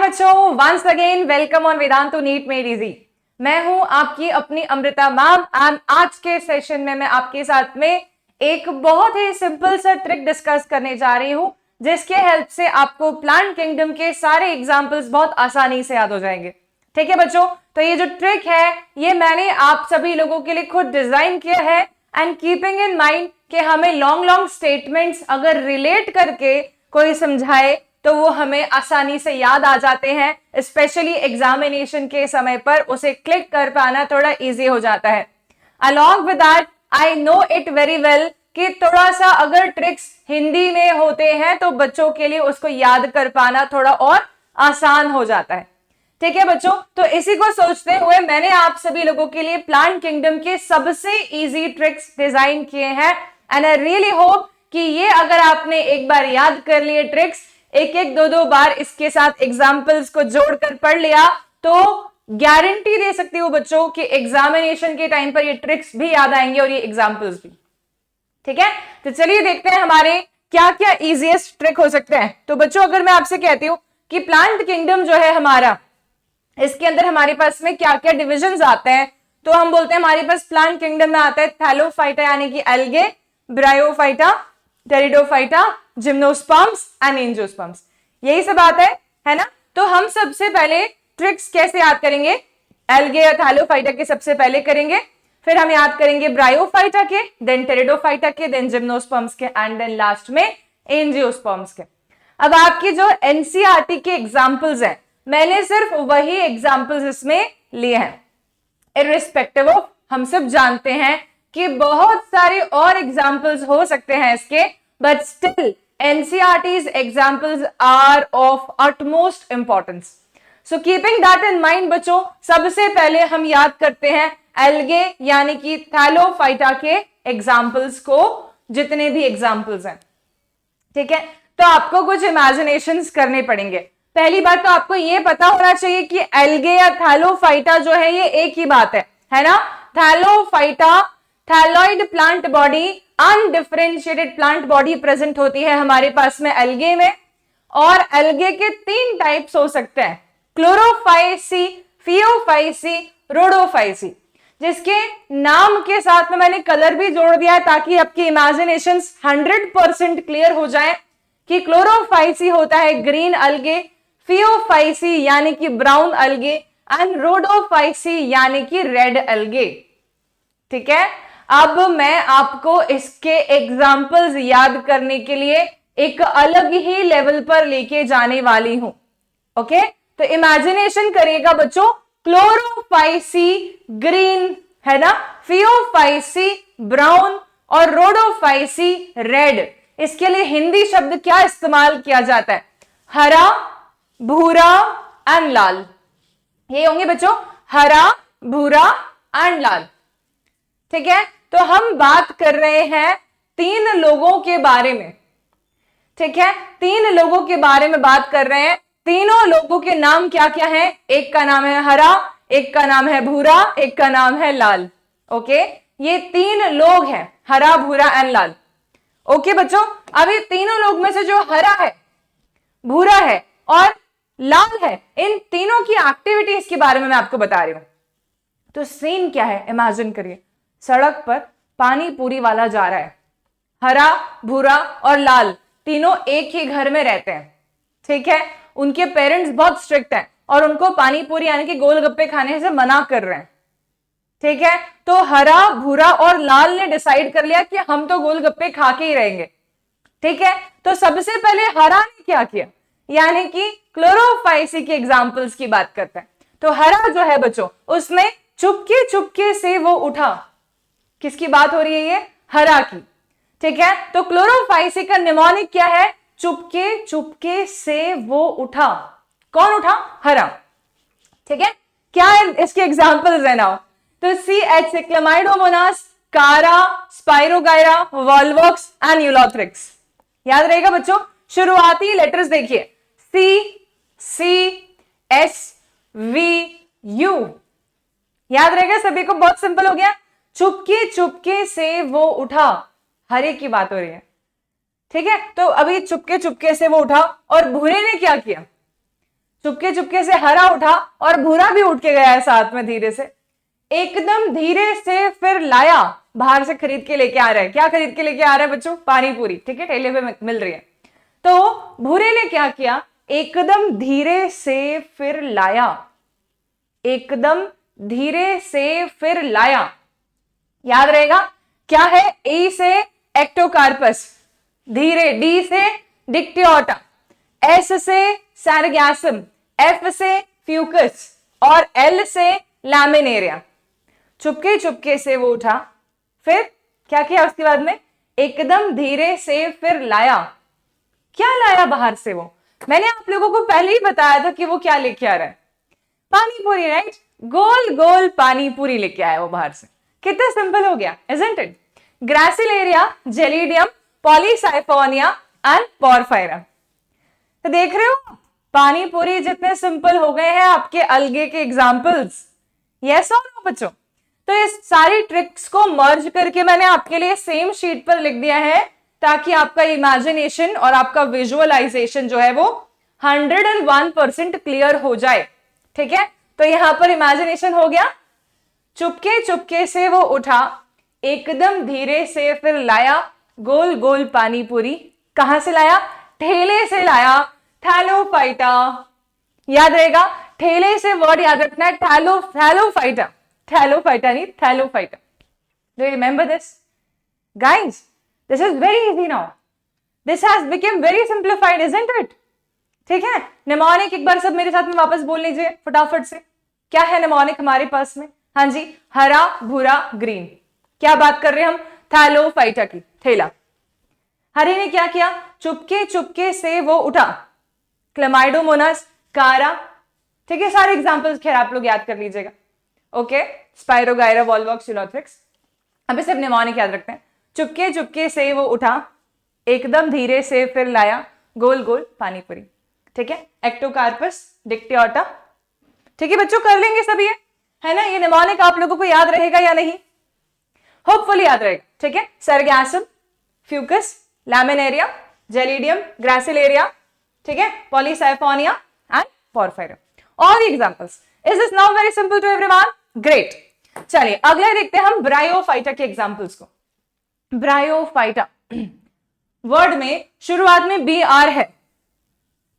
बच्चों, once again welcome on Vedantu NEET made easy. मैं हूं आपकी अपनी अमृता मैम एंड आज के सेशन में मैं आपके साथ में एक बहुत ही सिंपल सा ट्रिक डिस्कस करने जा रही हूं जिसके हेल्प से आपको प्लांट किंगडम के सारे एग्जांपल्स बहुत आसानी से याद हो जाएंगे। ठीक है बच्चों, तो ये जो ट्रिक है ये मैंने आप सभी लोगों के लिए खुद डिजाइन किया है एंड कीपिंग इन माइंड कि हमें लॉन्ग स्टेटमेंट्स अगर रिलेट करके कोई समझाए तो वो हमें आसानी से याद आ जाते हैं। स्पेशली एग्जामिनेशन के समय पर उसे क्लिक कर पाना थोड़ा इजी हो जाता है। Along with that I know it very well कि थोड़ा सा अगर ट्रिक्स हिंदी में होते हैं तो बच्चों के लिए उसको याद कर पाना थोड़ा और आसान हो जाता है। ठीक है बच्चों, तो इसी को सोचते हुए मैंने आप सभी लोगों के लिए प्लांट किंगडम के सबसे इजी ट्रिक्स डिजाइन किए हैं एंड आई रियली होप कि ये अगर आपने एक बार याद कर लिए ट्रिक्स, एक दो बार इसके साथ एग्जाम्पल्स को जोड़कर पढ़ लिया तो गारंटी दे सकती हूँ बच्चों कि एग्जामिनेशन के टाइम पर ये ट्रिक्स भी याद आएंगे और ये एग्जाम्पल्स भी। ठीक है, तो चलिए देखते हैं हमारे क्या क्या इजीएस्ट ट्रिक हो सकते हैं। तो बच्चों अगर मैं आपसे कहती हूँ कि प्लांट किंगडम जो है हमारा, इसके अंदर हमारे पास में क्या क्या डिविजन्स आते हैं, तो हम बोलते हैं हमारे पास प्लांट किंगडम में आता है थैलोफाइटा यानी कि algae, bryophyta, pteridophyta, gymnosperms and angiosperms, यही सब आता है ना। तो हम सबसे पहले ट्रिक्स कैसे याद करेंगे, एल्गे या थैलोफाइटा के सबसे पहले करेंगे, फिर हम याद करेंगे ब्रायोफाइटा के, देन टेरिडोफाइटा के, देन जिम्नोस्पर्म्स के एंड देन लास्ट में एंजियोस्पर्म्स के। अब आपकी जो एनसीईआरटी के एग्जांपल्स हैं, मैंने सिर्फ वही एग्जांपल्स इसमें लिए हैं। इररिस्पेक्टिव ऑफ, हम सब जानते हैं कि बहुत सारे और एग्जांपल्स हो सकते हैं इसके, but still NCERT's examples are of utmost importance. So keeping that in mind बच्चों, सबसे पहले हम याद करते हैं एल्गे यानी कि थैलोफाइटा के एग्जाम्पल्स को, जितने भी एग्जाम्पल्स हैं। ठीक है, तो आपको कुछ इमेजिनेशंस करने पड़ेंगे। पहली बात तो आपको ये पता होना चाहिए कि एल्गे या थैलोफाइटा जो है ये एक ही बात है ना। Thallophyta thalloid plant body, undifferentiated plant body present होती है हमारे पास में एल्गे में, और एल्गे के तीन टाइप्स हो सकते हैं, क्लोरोफाइसी, फियोफाइसी, रोडोफाइसी, जिसके नाम के साथ में मैंने कलर भी जोड़ दिया है ताकि आपकी इमेजिनेशन 100% क्लियर हो जाए कि क्लोरोफाइसी होता है ग्रीन अलगे, फियोफाइसी यानी कि ब्राउन अलगे एंड रोडोफाइसी यानी कि रेड अलगे। ठीक है, अब मैं आपको इसके एग्जाम्पल्स याद करने के लिए एक अलग ही लेवल पर लेके जाने वाली हूं। ओके, तो इमेजिनेशन करिएगा बच्चों, क्लोरोफाइसी ग्रीन है ना, फियोफाइसी ब्राउन और रोडोफाइसी रेड। इसके लिए हिंदी शब्द क्या इस्तेमाल किया जाता है, हरा, भूरा एंड लाल। ये होंगे बच्चों हरा, भूरा एंड लाल। ठीक है, तो हम बात कर रहे हैं तीन लोगों के बारे में। ठीक है, तीन लोगों के बारे में बात कर रहे हैं। तीनों लोगों के नाम क्या क्या हैं, एक का नाम है हरा, एक का नाम है भूरा, एक का नाम है लाल। ओके, ये तीन लोग हैं, हरा, भूरा एंड लाल। ओके बच्चों, अब ये तीनों लोग में से जो हरा है, भूरा है और लाल है, इन तीनों की एक्टिविटीज के बारे में मैं आपको बता रही हूं। तो सीन क्या है, इमेजिन करिए, सड़क पर पानी पूरी वाला जा रहा है, हरा, भूरा और लाल तीनों एक ही घर में रहते हैं। ठीक है, उनके पेरेंट्स बहुत स्ट्रिक्ट हैं और उनको पानी पूरी यानी कि गोलगप्पे खाने से मना कर रहे हैं। ठीक है, तो हरा, भूरा और लाल ने डिसाइड कर लिया कि हम तो गोलगप्पे खा के ही रहेंगे। ठीक है, तो सबसे पहले हरा ने क्या किया, यानी कि क्लोरोफाइसी के एग्जाम्पल्स की बात करते हैं। तो हरा जो है बच्चों, उसने चुपके से वो उठा। किसकी बात हो रही है, ये हरा की। ठीक है, तो क्लोरोफाइसी का निमोनिक क्या है, चुपके से वो उठा। कौन उठा, हरा। ठीक है, क्या है इसके एग्जांपल्स है नाउ, तो CH क्लमाइडोमोनास, कारा, स्पाइरोगायरा, वॉल्वॉक्स एंड यूलोथ्रिक्स। याद रहेगा बच्चों, शुरुआती लेटर्स देखिए, CH VU। याद रहेगा सभी को, बहुत सिंपल हो गया। चुपके से वो उठा, हरे की बात हो रही है। ठीक है, तो अभी चुपके से वो उठा और भूरे ने क्या किया, चुपके चुपके से हरा उठा और भूरा भी उठ के गया है साथ में धीरे से। एकदम धीरे से फिर लाया, बाहर से खरीद के लेके आ रहा है। क्या खरीद के लेके आ रहा है बच्चों? पानी पूरी, ठीक है, ठेले पे मिल रही है। तो भूरे ने क्या किया? एकदम धीरे से फिर लाया, एकदम धीरे से फिर लाया। याद रहेगा क्या है? ए से एक्टोकार्पस, धीरे, डी से डिक्टियोटा, एस से सैरगैसम, एफ से फ्यूकस और एल से लैमिनेरिया। चुपके चुपके से वो उठा, फिर क्या किया उसके बाद में? एकदम धीरे से फिर लाया। क्या लाया बाहर से वो? मैंने आप लोगों को पहले ही बताया था कि वो क्या लेके आ रहा है, पानी पूरी, राइट? गोल गोल पानी पूरी लेके आया वो बाहर से। कितना सिंपल हो गया, isn't it? Gracilaria, Gelidium, Polysiphonia and Porphyrum. तो देख रहे हो पानी पूरी जितने सिंपल हो गए हैं आपके अलगे के एग्जाम्पल्स। यस और नो बच्चों? तो इस सारी ट्रिक्स को मर्ज करके मैंने आपके लिए सेम शीट पर लिख दिया है, ताकि आपका इमेजिनेशन और आपका विजुअलाइजेशन जो है वो 101% क्लियर हो जाए, ठीक है? तो यहां पर इमेजिनेशन हो गया, चुपके चुपके से वो उठा, एकदम धीरे से फिर लाया गोल गोल पानी पूरी। कहां से लाया? ठेले से लाया, थैलोफाइटा। याद रहेगा, ठेले से वर्ड याद रखना है, थैलोफाइटा, थैलोफाइटा नहीं, Thallophyta. Do you remember this guys? This is very easy now, this has become very simplified, isn't it? ठीक है, निमोनिक एक बार सब मेरे साथ में वापस बोल लीजिए फटाफट से। क्या है निमोनिक हमारे पास में? हाँ जी, हरा, भूरा, ग्रीन। क्या बात कर रहे हैं हम? थैलोफाइटा की, ठेला। हरे ने क्या किया? चुपके चुपके से वो उठा, क्लेमाइडोमोनास, कारा। ठीक है, सारे एग्जांपल्स खैर आप लोग याद कर लीजिएगा। Okay, Spirogyra, Volvox, Ulothrix. अभी सिर्फ निमोनिक याद रखते हैं। चुपके चुपके से वो उठा, एकदम धीरे से फिर लाया गोल गोल पानी पूरी। ठीक है, एक्टोकार्पस, डिक्टियोटा। ठीक है बच्चों, कर लेंगे सब ये, है ना? ये निमोनिक आप लोगों को याद रहेगा या नहीं? होपफुली याद रहेगा। ठीक है, Sargassum, Fucus, Laminaria, Gelidium, Gracilaria, ठीक है, Polysiphonia and Porphyrum. All examples. Is this now very simple to everyone? Great. चलिए अगले देखते हैं हम ब्रायोफाइटा के एग्जांपल्स को। ब्रायोफाइटा वर्ड में शुरुआत में बी आर है,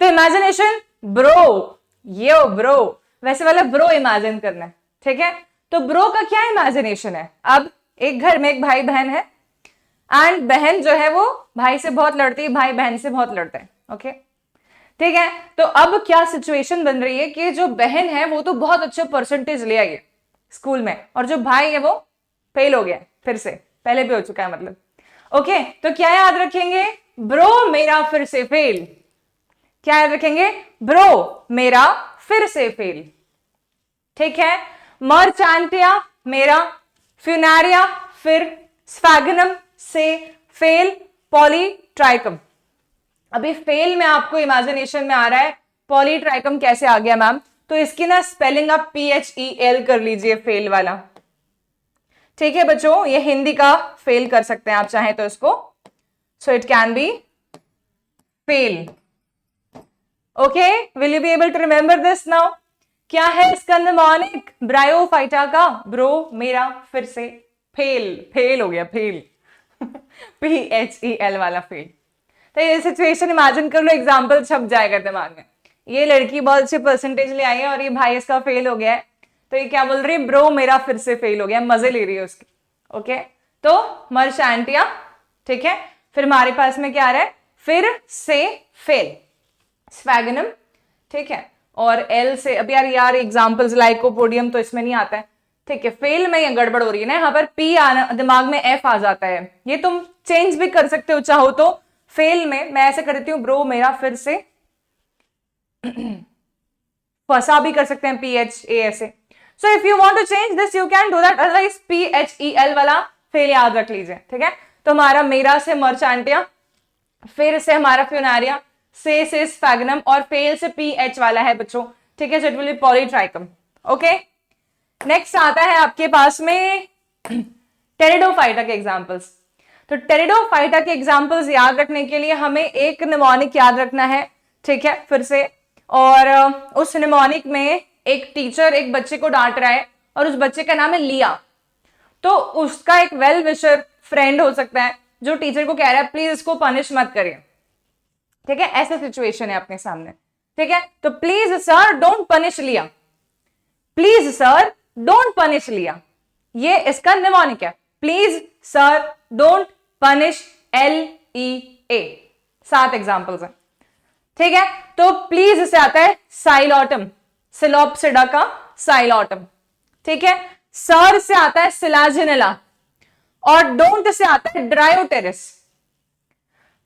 तो इमेजिनेशन ब्रो, यो ब्रो, वैसे वाला ब्रो इमेजिन करना है। ठीक है, तो ब्रो का क्या इमेजिनेशन है? अब एक घर में एक भाई बहन है, एंड बहन जो है वो भाई से बहुत लड़ती है, भाई बहन से बहुत लड़ता है। ओके, ठीक है, तो अब क्या सिचुएशन बन रही है कि जो बहन है वो तो बहुत अच्छे परसेंटेज ले आई है स्कूल में, और जो भाई है वो फेल हो गया, फिर से, पहले भी हो चुका है मतलब। ओके, तो क्या याद रखेंगे? ब्रो मेरा फिर से फेल। क्या याद रखेंगे? ब्रो मेरा फिर से फेल। ठीक है, मर्चांटिया मेरा, फ्यूनारिया फिर, स्फैगनम से फेल, पॉलीट्राइकम। अभी फेल में आपको इमेजिनेशन में आ रहा है, पॉलीट्राइकम कैसे आ गया मैम? तो इसकी ना स्पेलिंग आप PHEL कर लीजिए, फेल वाला। ठीक है बच्चों, ये हिंदी का फेल कर सकते हैं आप चाहें तो इसको, so it can be fail. Okay, will you be able to remember this now? क्या है इसका निमोनिक ब्रायोफाइटा का? ब्रो मेरा फिर से फेल, फेल हो गया, फेल PHEL वाला फेल। तो ये सिचुएशन इमेजिन कर लो, एग्जाम्पल छप जाएगा दिमाग में। ये लड़की बहुत अच्छे परसेंटेज ले आई है और ये भाई इसका फेल हो गया है, तो ये क्या बोल रही है? ब्रो मेरा फिर से फेल हो गया, मजे ले रही है उसकी। ओके, तो मर्चांटिया, ठीक है, फिर हमारे पास में क्या आ रहा है? फिर से फेल, स्फैगनम, ठीक है, और एल से, अब यार एग्जाम्पल्स लाइकोपोडियम तो इसमें नहीं आता है। ठीक है, फेल में ये गड़बड़ हो रही है ना, यहाँ पर पी आना, दिमाग में एफ आ जाता है। ये तुम चेंज भी कर सकते हो चाहो तो। फेल में मैं ऐसे कर देती हूँ, ब्रो मेरा फिर से फंसा भी कर सकते हैं, PHA ऐसे। So if you want to change this you can do that, otherwise PHEL वाला फेल याद रख लीजिए। ठीक है, तो हमारा मेरा से मर्चांटिया, फिर से हमारा फ्यूनारिया, से स्फैगनम, और फेल से PH वाला है बच्चों। ठीक है, so it will be Polytrichum. Okay, next आता है आपके पास में टेरिडोफाइटा के एग्जांपल्स। तो टेरिडोफाइटा के एग्जांपल्स याद रखने के लिए हमें एक निमोनिक याद रखना है। ठीक है, फिर से और उस निमोनिक में एक टीचर एक बच्चे को डांट रहा है और उस बच्चे का नाम है लिया। तो उसका एक वेल विशर फ्रेंड हो सकता है जो टीचर को कह रहा है प्लीज इसको पनिश मत करिए, ठीक है, ऐसा सिचुएशन है अपने सामने, ठीक है। तो प्लीज सर डोंट पनिश लिया, प्लीज सर डोंट पनिश लिया, ये इसका निमोनिक है। Please sir don't punish LEA। 7 examples हैं, ठीक है। तो प्लीज से आता है साइलोटम, सिलोप्सिडा का साइलोटम, ठीक है। सर से आता है सिलाजिनेला और डोंट से आता है ड्रायोटेरिस।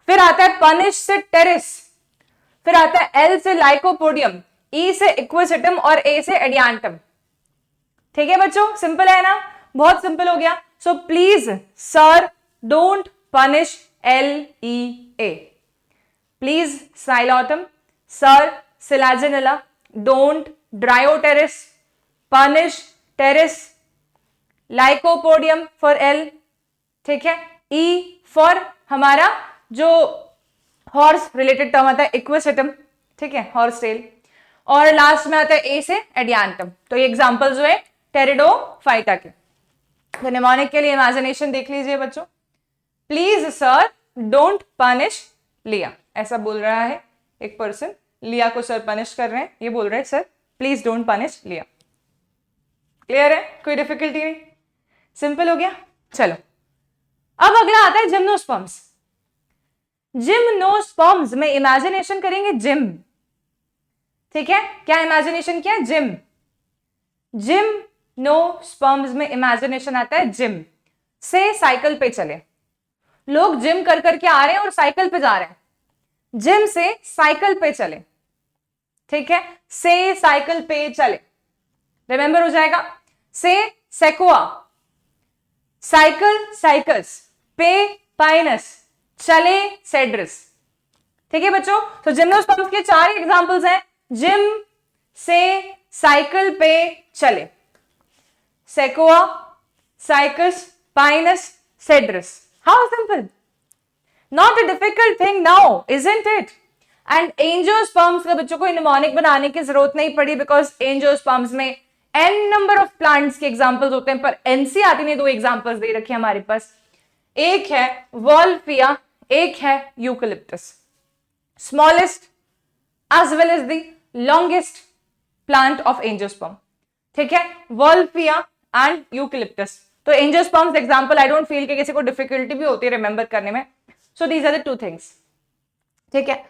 फिर आता है पनिश से टेरिस, फिर आता है L से लाइकोपोडियम, E से इक्विसिटम और A से एडियांटम, ठीक है बच्चों। सिंपल है ना, बहुत सिंपल हो गया। So please sir don't punish LEA, please psilotum, sir selaginella, don't dryopteris, punish pteris, lycopodium for L, ठीक है। E फॉर हमारा जो हॉर्स रिलेटेड टर्म आता है इक्विसिटम, ठीक है, हॉर्स टेल, और लास्ट में आता है A से एडियांटम। तो ये एग्जांपल जो है टेरिडोफाइटा के। तो निमोनिक के लिए इमेजिनेशन देख लीजिए बच्चों। प्लीज सर डोंट पनिश लिया, ऐसा बोल रहा है एक पर्सन, लिया को सर पनिश कर रहे हैं, ये बोल रहे हैं सर प्लीज डोंट पनिश लिया। क्लियर है, कोई डिफिकल्टी नहीं, सिंपल हो गया। चलो अब अगला आता है जिम्नोस्पर्म्स। जिम्नोस्पर्म्स में इमेजिनेशन करेंगे जिम, ठीक है। क्या इमेजिनेशन किया? जिम। जिम्नोस्पर्म्स में इमेजिनेशन आता है जिम से साइकिल पे चले, लोग जिम कर करके आ रहे हैं और साइकिल पे जा रहे हैं, जिम से साइकिल पे चले, ठीक है, से साइकिल पे चले, रिमेंबर हो जाएगा। से सेक्वा, साइकिल साइकस, पे पाइनस, चले सेड्रिस, ठीक है बच्चों। तो जिम्नोस्पर्म्स के 4 एग्जांपल्स हैं, जिम से साइकिल पे चले, Sequoia, Cycas, Pinus, Cedrus. How simple, not a difficult thing now, isn't it? And angiosperms का बच्चों को निमोनिक बनाने की जरूरत नहीं पड़ी, बिकॉज एंजियोस्पर्म्स में n नंबर ऑफ प्लांट्स के एग्जांपल्स होते हैं, पर एनसीईआरटी ने 2 एग्जांपल्स दे रखे हैं हमारे पास, एक है वॉल्फिया, एक है eucalyptus, smallest as well as the longest plant of angiosperm, ठीक है, वॉल्फिया एंड यूकलिप्टस। तो angiosperms example I don't feel कि किसी को डिफिकल्टी भी होती है रिमेंबर करने में। So these are the 2 things, ठीक है।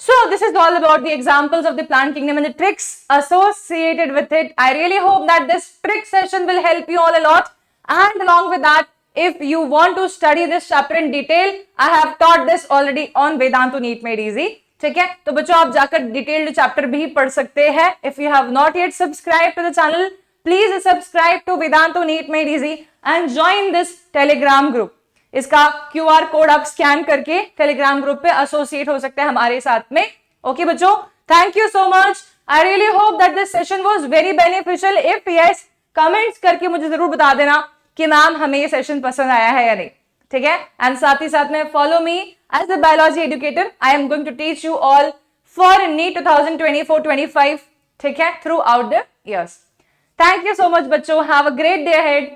So this is all about the examples of the plant kingdom and the tricks associated with it. I really hope that this trick session will help you all a lot. And along with that, if you want to study this chapter in detail, I have taught this already on Vedantu NEET Made Easy. ठीक है, तो बच्चों आप जाकर detailed chapter भी पढ़ सकते हैं। If you have not yet subscribed to the channel, please subscribe to Vedantu NEET Made Easy and join this Telegram group. इसका QR कोड आप स्कैन करके टेलीग्राम ग्रुप पे एसोसिएट हो सकते हैं हमारे साथ में। ओके बच्चों, thank you so much. I really hope that this session was very beneficial. If yes, comments करके मुझे जरूर बता देना कि मैम हमें ये सेशन पसंद आया है या नहीं, ठीक है। एंड साथ ही साथ में follow me as a biology educator. I am going to teach you all for NEET 2024-25, ठीक है, throughout the years. Thank you so much बच्चों, have a great day ahead.